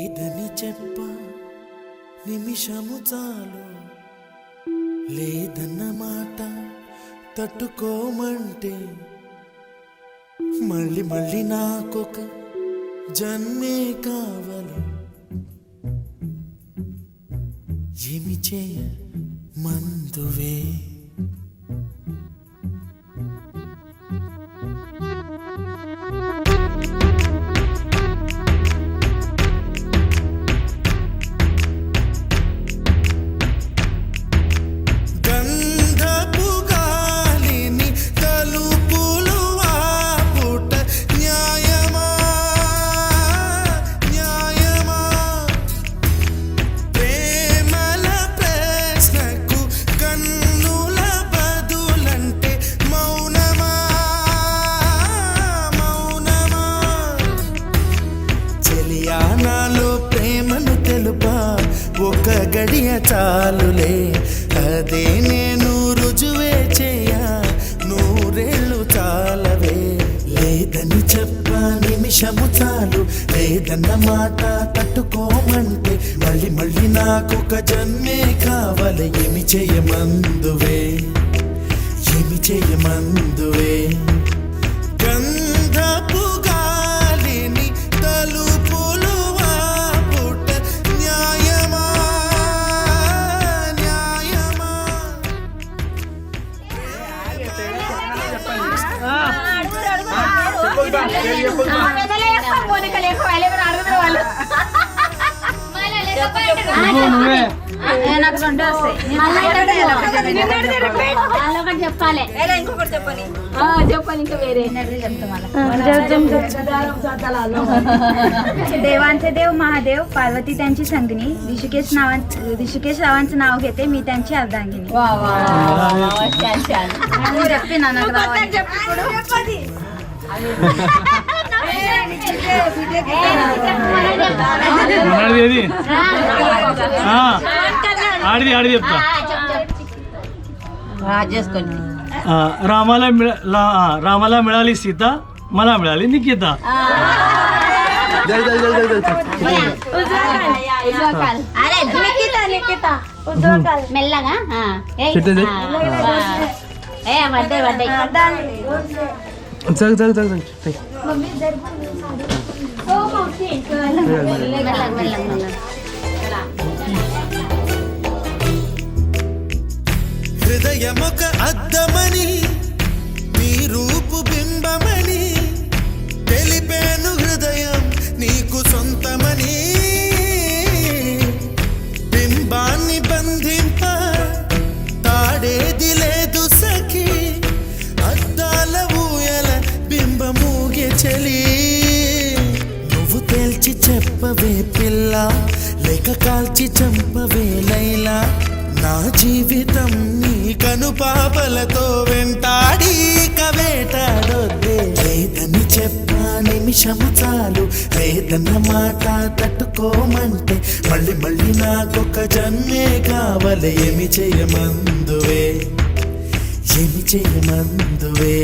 లేదని చెప్ప నిమిషము చాలు, లేదన్న మాట తట్టుకోమంటే మళ్ళీ మళ్ళీ నాకొక జన్మే కావాలి. ఏమి చేయ మందువే ఒక గడియ చాలులే, అదే నేను రుజువే చేయ నూరేళ్ళు చాలవే. లేదని చెప్ప నిమిషము చాలు, లేదన్న మాట తట్టుకోమంటే మళ్ళీ మళ్ళీ నాకొక జన్మే కావాలి. ఏమి చేయమందువే, ఏమి చేయమందువే. గంధపు గాలిని తలుపులు వాపుట న్యాయమా న్యాయమా. నాకు రెండు వస్తాయి. చెప్పాలి చెప్పాలి ఇంకా వేరే देवांचे देव महादेव, पार्वती त्यांची संगणी, ऋषिकेश रावांचं नाव घेते मी त्यांची अर्धांगिनी. ఆడిది ఆడిది చెప్తా. रामाला मिळाली सीता, मला मिळाली निकिता. మెల్లగా चल चल चल హృదయమొక అద్దమని నీ రూపు బింబమని తెలిపేను హృదయం నీకు సొంతమని. బింబాన్ని బంధింప తాడేది లేదు సఖి, అద్దాల ఊయల బింబమూగే చలి. నువ్వు తేల్చి చెప్పవే పిల్ల, లేక కాల్చి చంపవే లైలా. నా జీవితం నీ కనుపాపలతో వెంటాడి కవేటాడొద్దే. లేదని చెప్ప నిమిషము చాలు, లేదన్న మాట తట్టుకోమంటే మళ్ళీ మళ్ళీ నాకొక జన్మే కావాలి. ఏమి చేయమందువే, ఏమి చేయమందువే.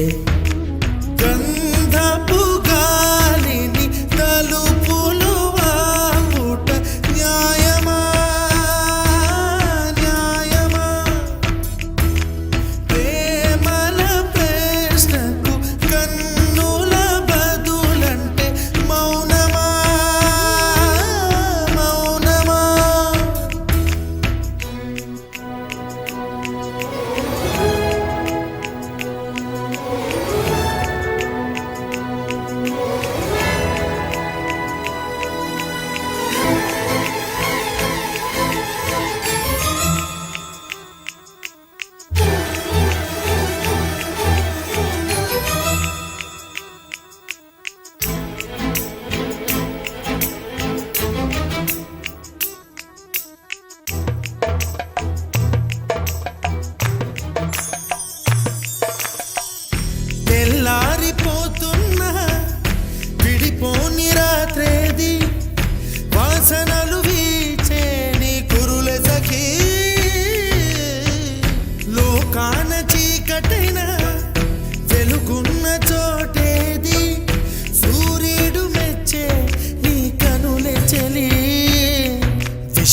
గంధపు గాలిని తలుపులు వాపుట న్యాయమా న్యాయమా. ప్రేమల ప్రశ్నకు కన్నుల బదులంటే మౌనమా మౌనమా.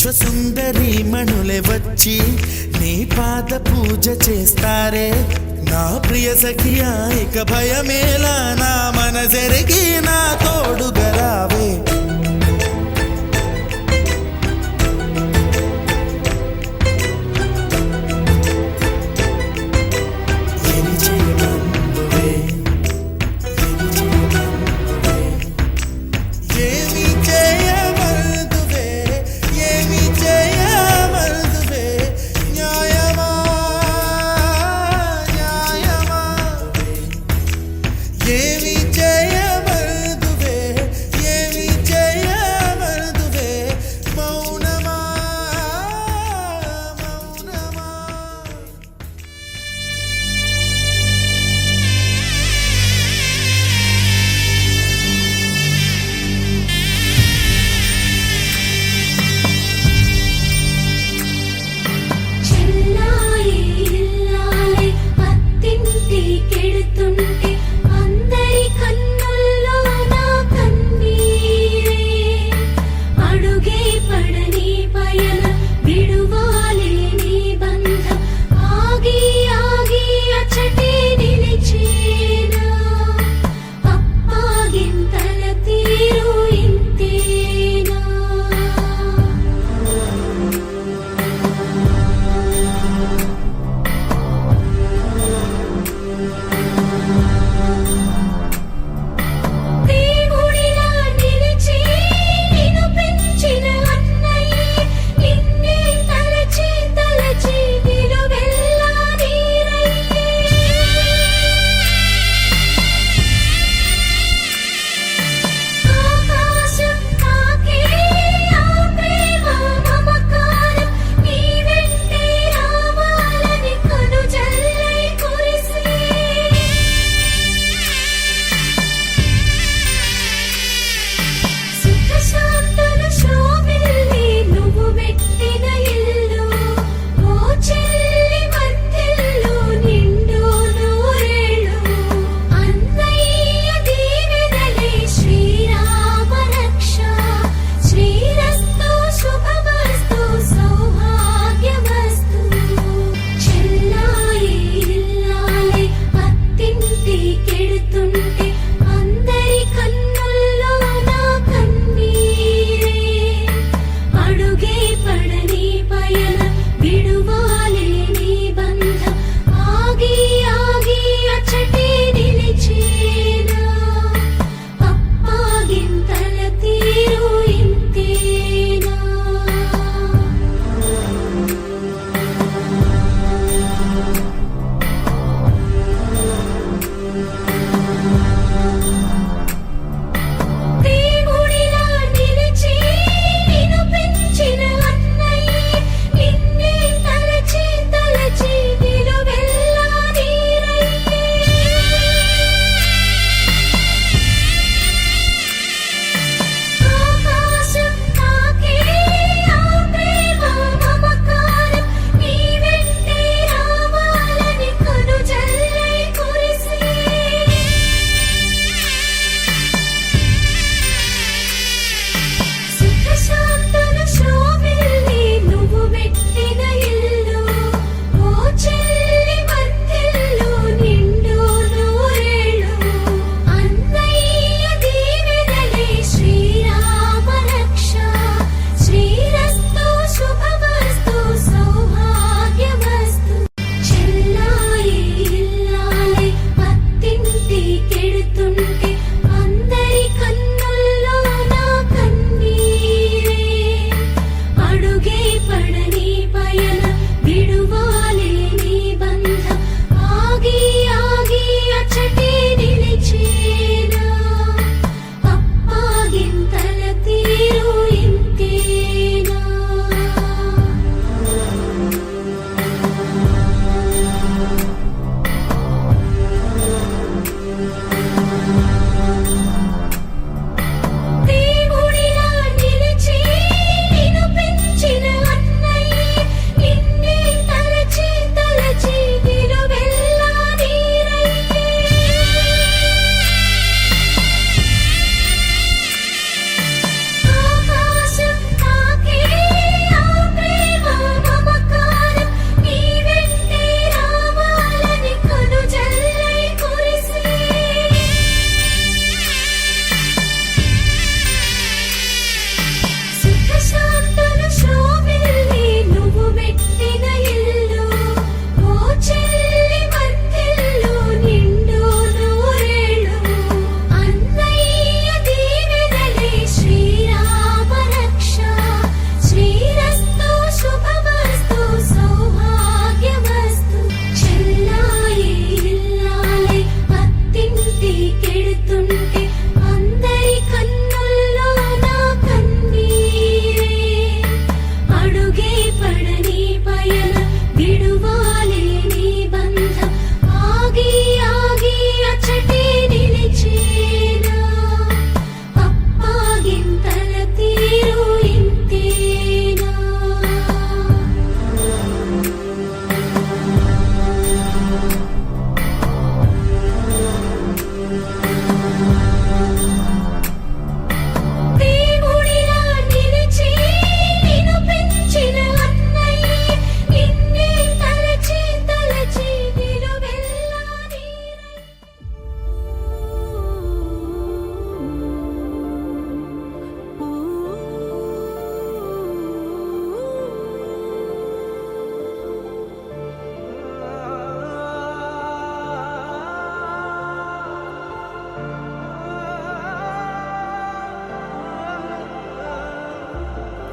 విశ్వసుందరి మణులే వచ్చి నీ పాద పూజ చేస్తారే నా ప్రియ సఖియా ఇక భయమేలా నా మనసెరిగి నా తోడుగా రావే ఏమి చేయమందువే ఏమి చేయమందువే ఏమి చేయమందువే న్యాయమా న్యాయమా ఏమి చేయమందువే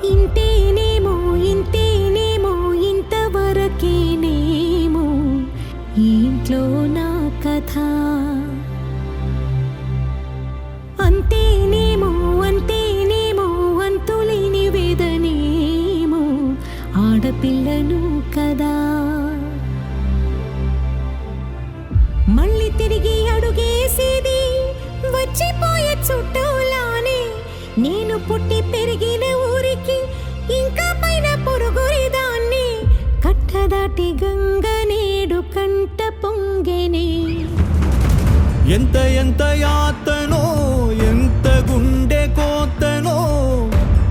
ఇంతేనేమో ఇంతేనేమో ఇంతవరకేనేమో ఈ ఇంట్లో నా కథ అంతేనేమో అంతేనేమో అంతులేని వేదనేమో ఆడపిల్లను కదా మళ్ళీ తిరిగి అడుగేసేది వచ్చిపోయే చుట్టూలానే నేను పుట్టి పెరిగిన ఊరికి ఇంకా పైన పొరుగురిదాన్ని కట్టదాటి గంగ నేడు కంట పొంగెనే ఎంత ఎంత యాతనో ఎంత గుండె కోతనో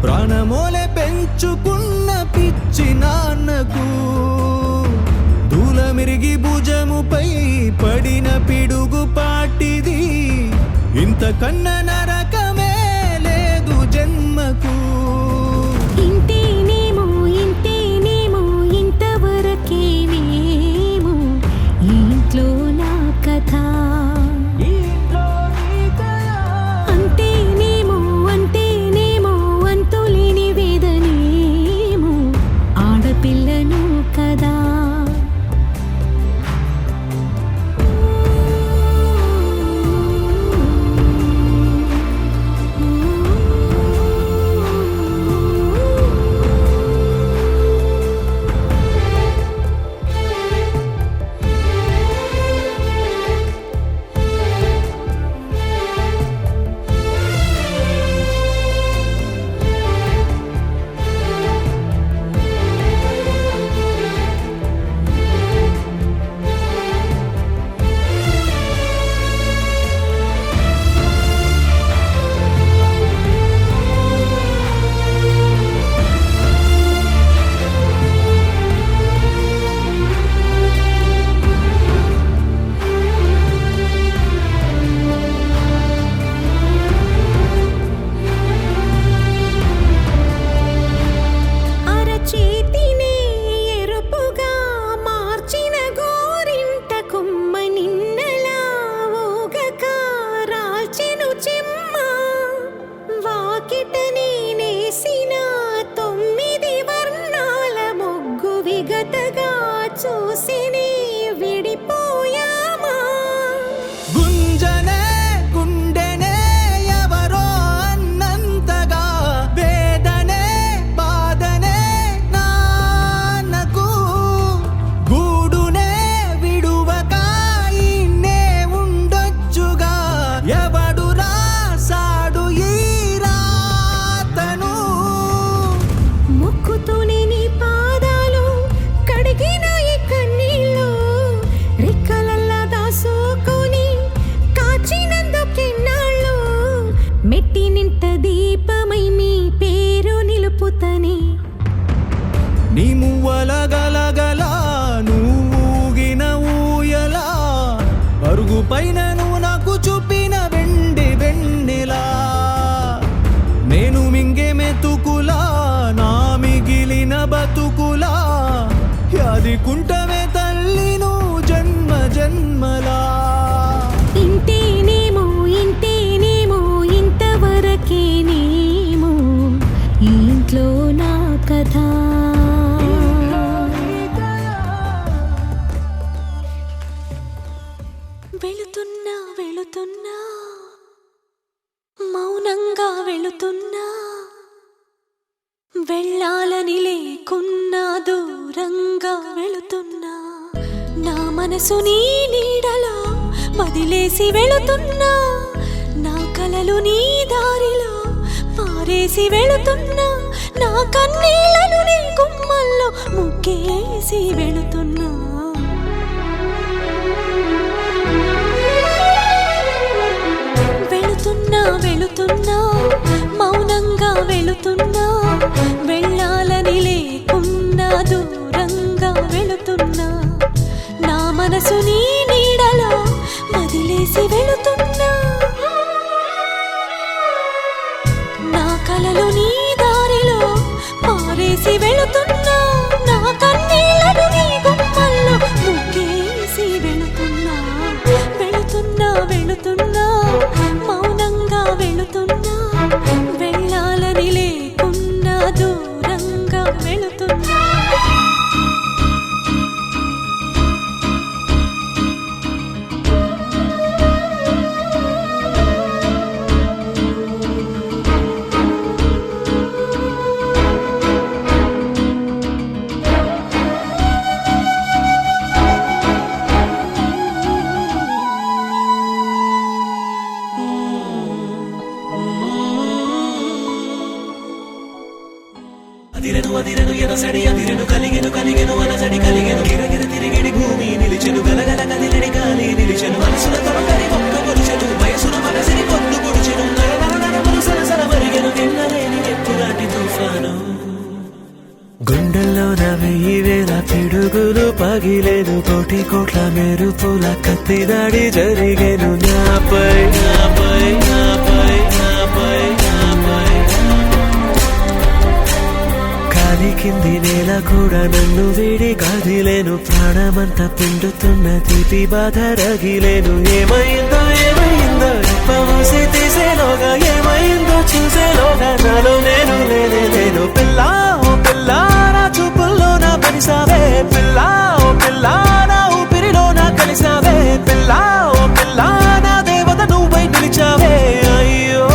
ప్రాణమోలే పెంచుకున్న పిచ్చి నాన్నకు దూలమిరిగి భుజముపై పడిన పిడుగు పాటిది ఇంతకన్న నరకమే లేదు జన్మకు ఇంతేనేమో ఇంతేనేమో ఇంతవరకేనేమో ఈ ఇంట్లో నా కథ అంతేనేమో అంతేనేమో అంతులేని వేదనేమో ఆడపిల్లను కదా అరచేతినే ఎరుపుగా మార్చిన గోరింట కొమ్మ నిన్నలా ఊగక రాల్చెను చెమ్మ వాకిట నేనేసిన 9 వర్ణాల ముగ్గు విగతగా చూసినే విడిపోయామా గుంజనే గుండెనే ఎవరో అన్నంతగా వేదనే బాధనే నాన్నకు గూడునే విడువక ఇన్నే ఉండొచ్చుగా ఎవడు రాసాడు ఈ రాతను ముక్కుతోనే నీ పాదాలు కడిగిన ఈ కన్నీళ్ళు రెక్కలల్లా దాసుకొని కాచినందుకెన్నాళ్ళు మెట్టి నింట దీపమై మీ పేరు నిలుపుతని నీ మువ్వల గలగల నువ్వుగిన ఊయలా అరుగు పైన నువ్వు నాకు చూపిన వెన్నెలా నేను మింగే మెతుకులా నా మిగిలిన బతుకులా యాదికుంటవే తల్లి నువ్వు జన్మ జన్మలా ఇంతేనేమో ఇంతేనేమో ఇంతవరకేనేమో ఈ ఇంట్లో నా కథ వెళుతున్నా వెళుతున్నా మౌనంగా వెళుతున్నా వెళ్ళాలని లేకున్నా దూరంగా వెళుతున్నా నా మనసు నీ నీడలో వదిలేసి వెళుతున్నా నా కలలు నీ దారిలో పారేసి వెళుతున్నా నా కన్నీళ్లను నీ గుమ్మల్లో ముగ్గేసి వెళుతున్నా వెళుతున్నా వెళుతున్నా మౌనంగా వెళుతున్నా వెళ్ళాలని లేకున్నా దూరంగా వెళుతున్నా నా మనసు నీ నీడలో వదిలేసి వెళుతున్నా నా కలలు నీ దారిలో పారేసి వెళుతున్నా నా కన్నీళ్లను నీ గుమ్మల్లో ముగ్గేసి వెళుతున్నా వెళుతున్నా వెళుతున్నా మౌనంగా వెళుతున్నా అదిరెను అదిరెను ఎనసడి అదిరెను కలిగెను కలిగెను అనసడి కలిగెను గిరగిర తిరిగిడి భూమి నిలిచెను గలగల కదిలిడి గాలి నిలిచెను మనసుల తొలకరి ఒక్క పొడిచెను వయసున మనసిని పొద్దు పొడిచెను నరనరనరములు సరసర మరిగెను నిన్నలేని ఎప్పులాంటి తుఫాను గుండెల్లోన 1000 పిడుగులు పగిలేను కోటి కోట్ల మెరుపుల కత్తి దాడి జరిగేను నాపై నాపై నాపై నాపై నాపై కాలి కింది నేల కూడా నన్ను వీడి కదిలేను ప్రాణమంతా పిండుతున్న తీపి బాధ రగిలేను ఏమైందో ఏమైందో ఎప్పమూసి తీసేలోగా ఏమైందో చూసేలోగా నాలో నేను లేను పిల్ల ఓ పిల్ల నా చూపుల్లో నా పరిసావే పిల్ల ఓ పిల్ల నా ఊపిరిలో నా కలిసావే పిల్ల ఓ పిల్ల నా దేవత నువ్వై నిలిచావే అయ్యో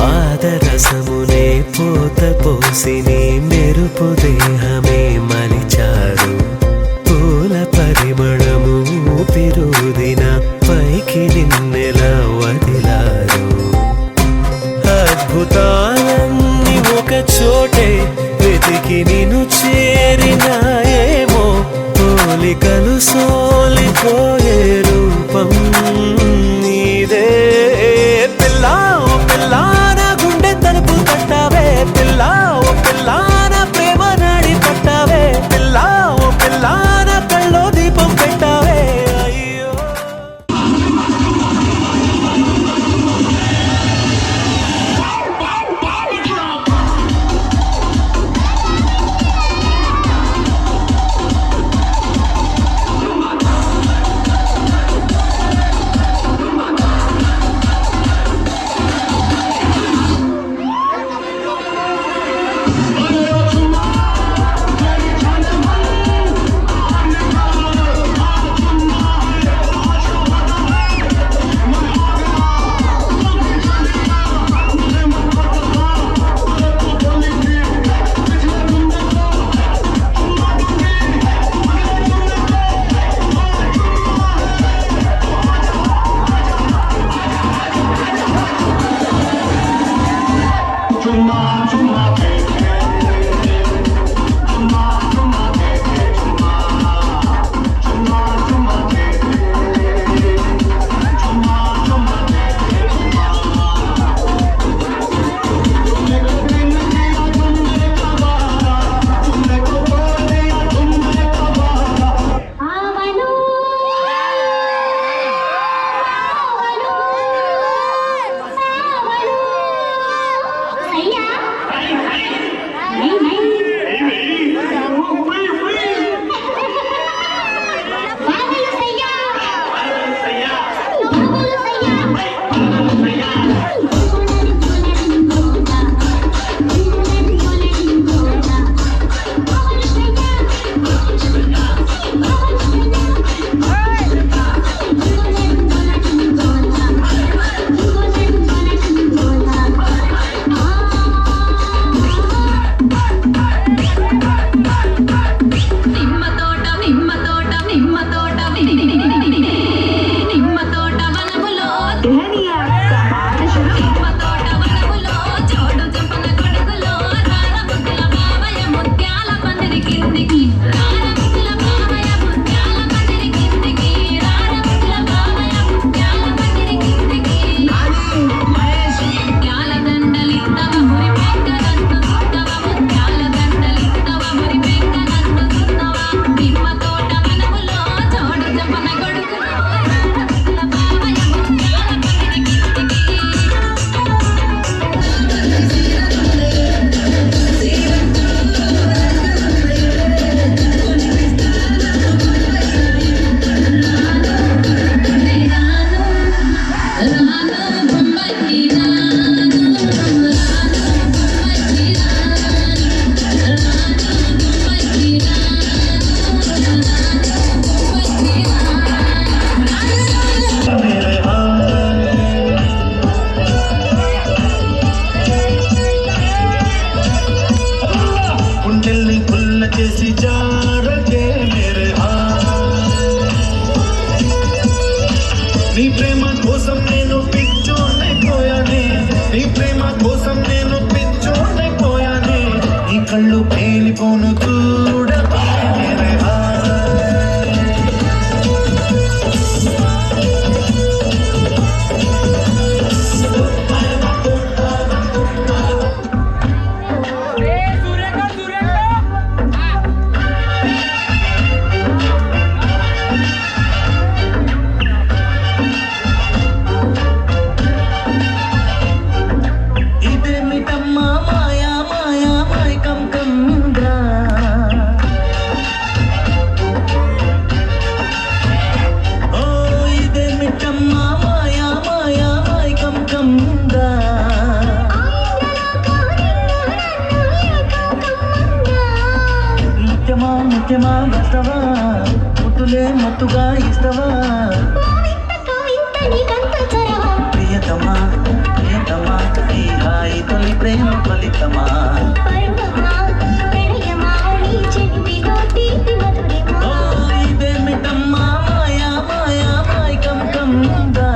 పాదరసమునే పోత పోసిని మెరుపు దేహమే మలిచారు పూల పరిమళము ఊపిరుదిన పైకి నిన్నెలా వదిలారు అద్భుతాలన్నీ ఒక చోటే వెతికి నిన్ను చేరినాయేమో పోలికలు సోలిపోయే రూపం నీదే పిల్ల ఓ పిల్ల నా గుండె తలుపు తట్టావే పిల్ల ఓ పిల్ల నా ప్రేమ నాడి పట్టావే పిల్ల ఓ పిల్ల నా కళ్ళో దీపం పెట్టావే అయ్యో ఇస్తవా ముద్దులే మత్తుగా ఇస్తవా ప్రియతమా ప్రియతమా ఈ హాయి తొలి ప్రేమ ఫలితమా ఇదేమిటమ్మా మాయా మాయా మాయకం కమ్ముందా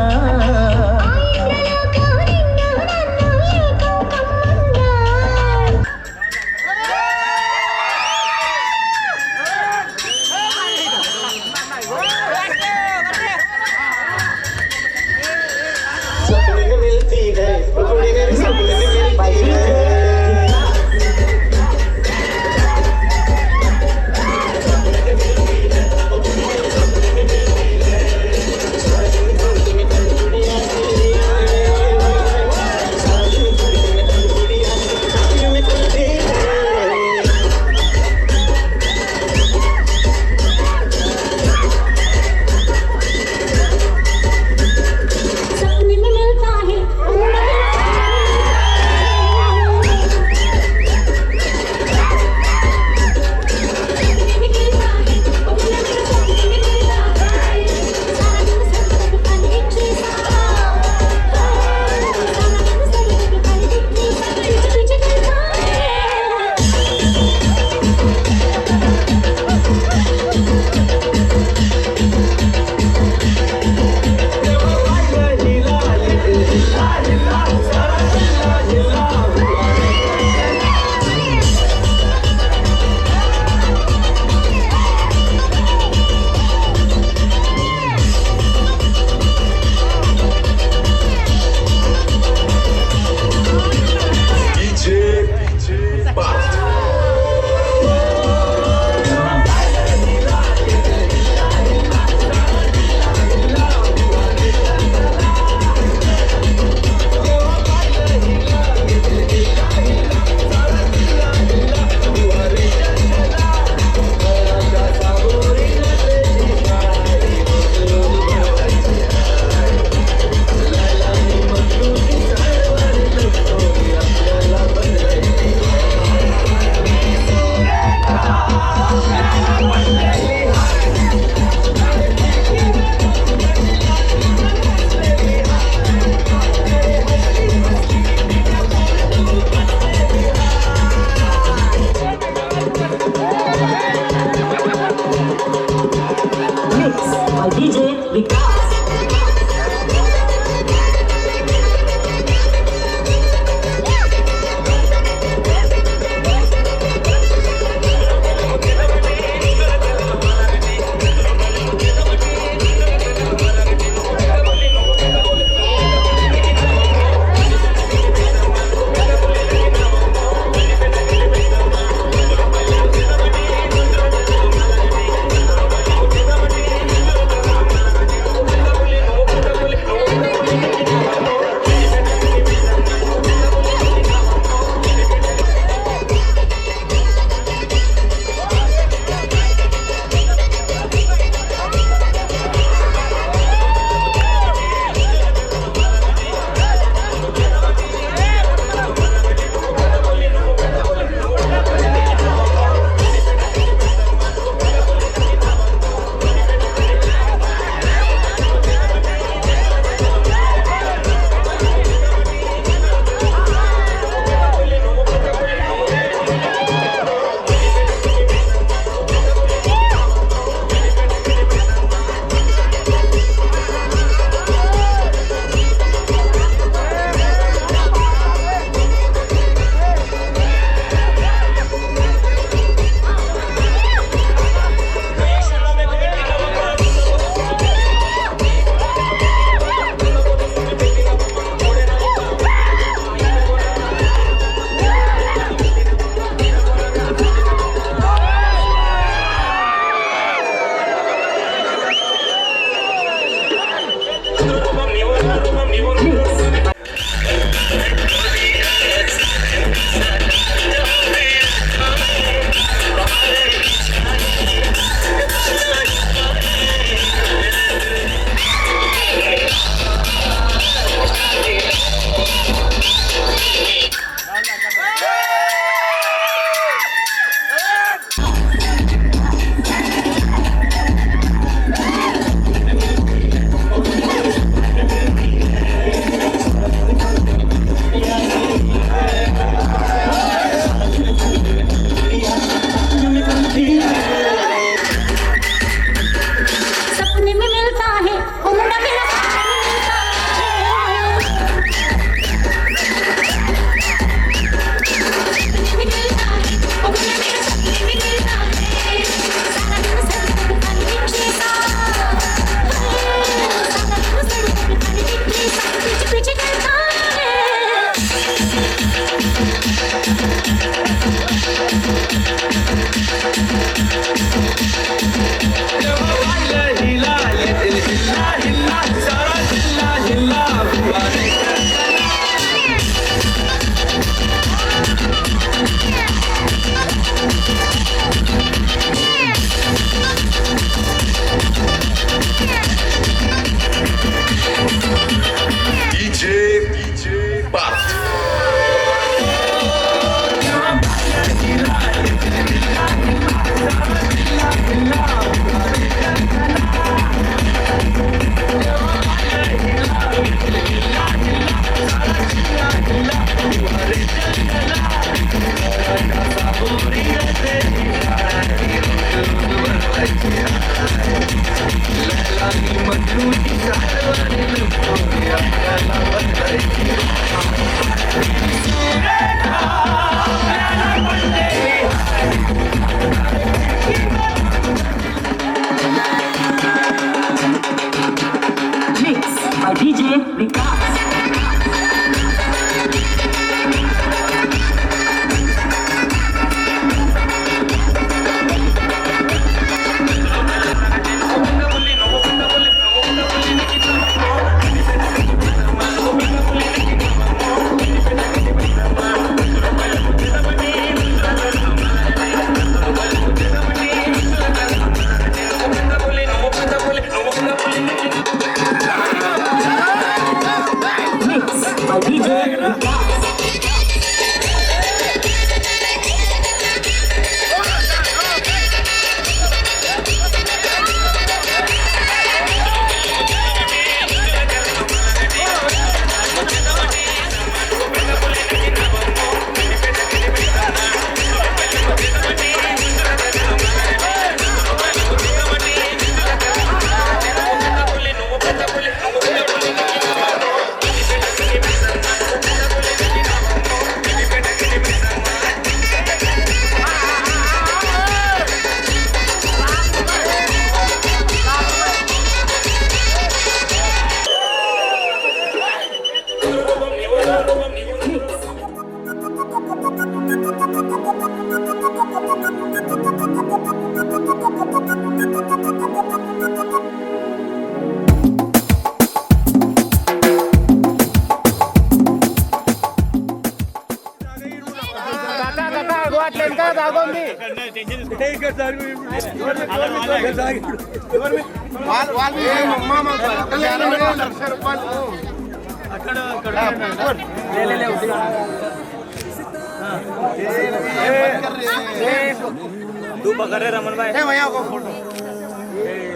तू पकड़ रहे रमन भाई भैया को फोटो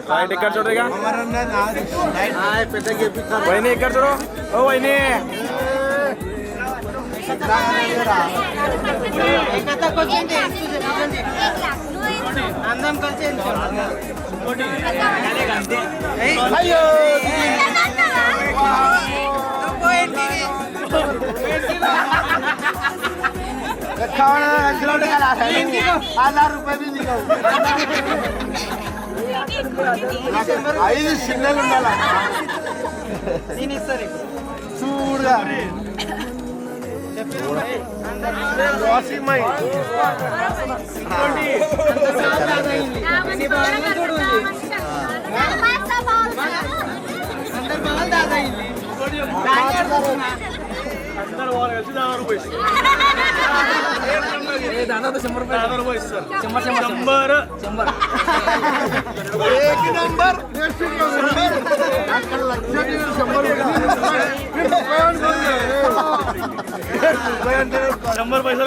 साइड एक छोड़ेगा वही नहीं कर छोड़ो ओ वही नहीं అందం కలిసి అయ్యో ₹1000 भी దిగవు 5 సిగ్నల్ ఉండాలా నేను ఇస్తాను చూడగా వాసిమై शंभर पैसा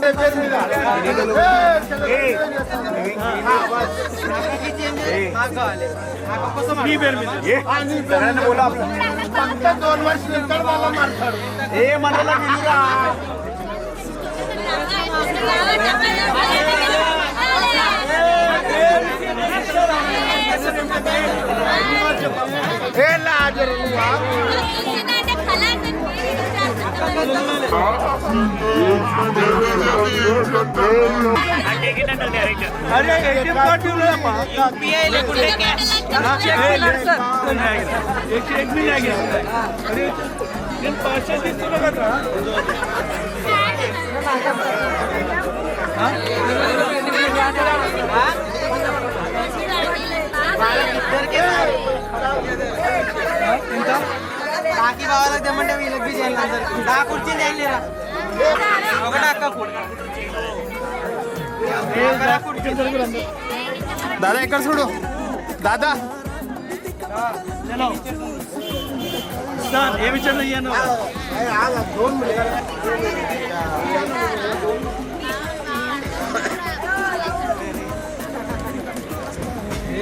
నీ పేరు మీద అరే ఏటీఎం కార్డు లేదమ్మా యూపీఐ లేకుంటే క్యాష్ एक भी नहीं गया अरे నేను పార్సల్ తీసుకున్నా కదా బాకీ బావాలకు తెమ్మంటే వీళ్ళకి బి చేయాలి అందరికి నా కుర్చీ చేయలేరా ఒకటే అక్క దాదా ఎక్కడ చూడు దాదా సార్ ఏమి ఇచ్చాడు అయ్యాను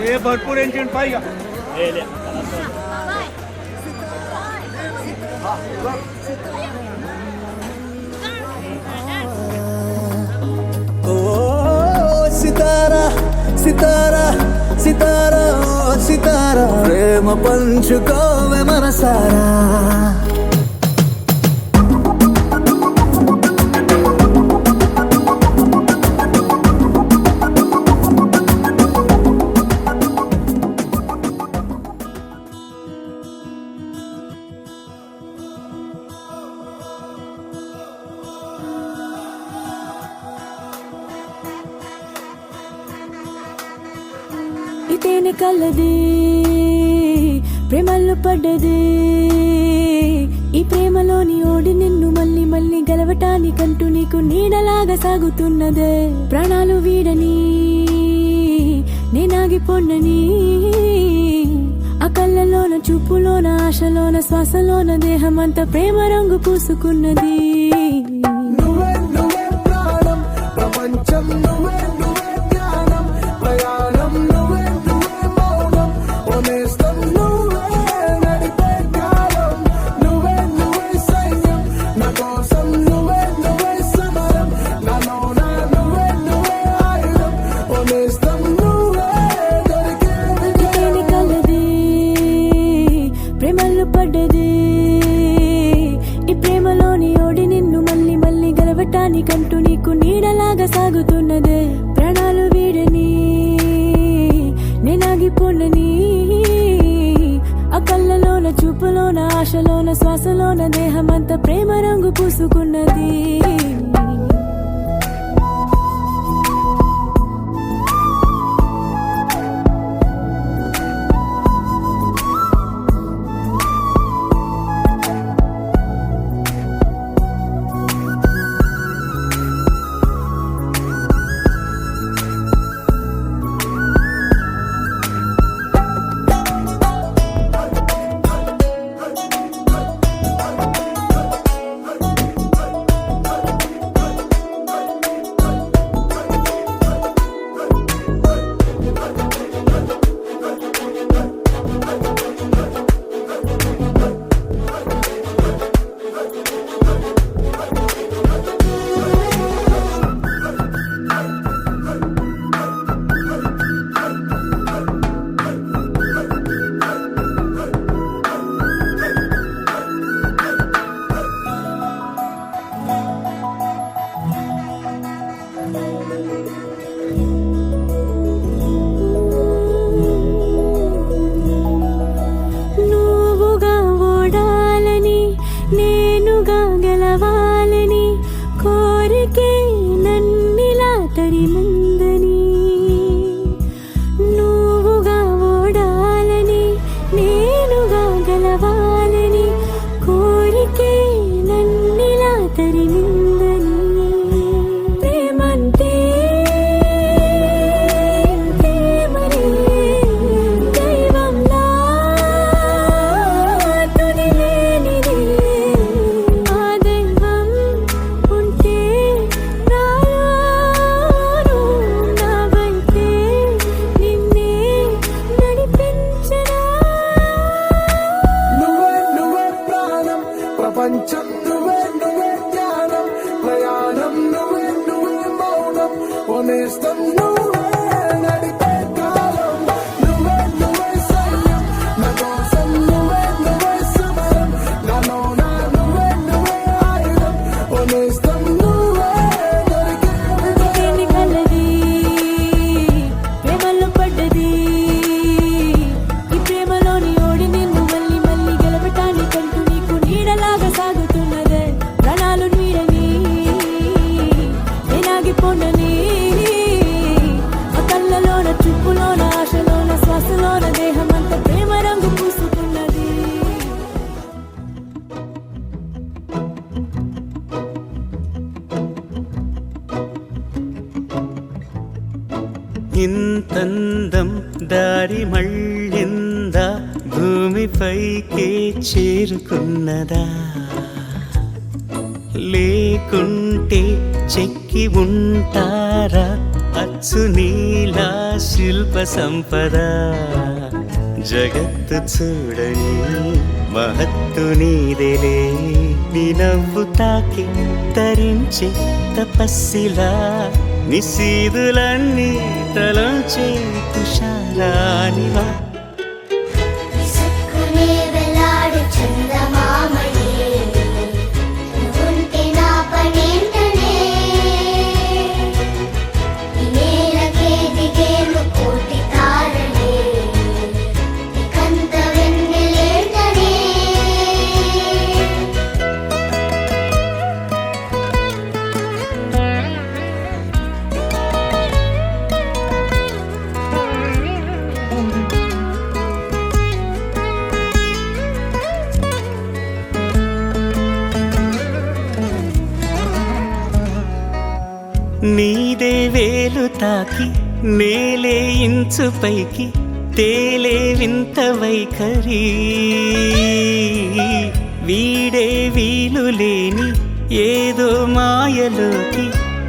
ఏ భర్పూర్ ఏంటి పైగా సితారా సితారా సితారా సితారా ప్రేమ పంచుకోవే మనసారా ఇతేనే కలది ప్రేమల్లో పడ్డది ఈ ప్రేమలోని ఓడి నిన్ను మళ్ళీ మళ్ళీ గెలవటానికంటూ నీకు నీడలాగా సాగుతున్నదే ప్రాణాలు వీడని నేనాగిపోన్నని ఆ కళ్ళలోన చూపులోన ఆశలోన శ్వాసలోన దేహమంతా ప్రేమ రంగు పూసుకున్నది ప్రపంచం నువ్వే నువ్వే జ్ఞానం ప్రయాణం నువ్వే నువ్వే మౌనం ఓనేస్తం నువ్వే నడిపే కాలం నువ్వే నువ్వే సైన్యం నా కోసం నువ్వే నువ్వే సమరం నాలోన నువ్వే నువ్వే ఆయుధం ఓనేస్తం నువ్వే దొరికే ఇతేనే కలది ప్రేమల్లో పడ్డది ఈ ప్రేమలోని ఓడి నిన్ను మళ్ళీ మళ్ళీ గెలవటానికంటూ నీకు నీడలాగా సాగుతున్నదే ప్రాణాలు వీడని నేనాగిపోనని ఆ కళ్ళలోన చూపులోన ఆశలోన శ్వాసలోన దేహమంతా ప్రేమ రంగు పూసుకున్నది భూమి పైకే చేరుకున్నదా లేకుంటే చెక్కి ఉంటారా అచ్చు నీలా శిల్ప సంపద జగత్తు చూడని మహత్తు నీదేలే నీ నవ్వు తాకి తరించే తపస్సిలా నిశీదులన్నీ తలంచే తుషారానివా నీదే వేలు తాకి నేలే ఇంచు పైకి తేలే వింత వైఖరి వీడే వీలు లేని ఏదో మాయలోకి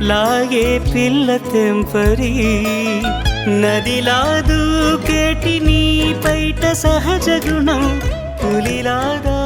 లాగే పిల్ల తెంపరి నదిలా దూకేటి నీ పైట సహజ గుణం పులిలాగా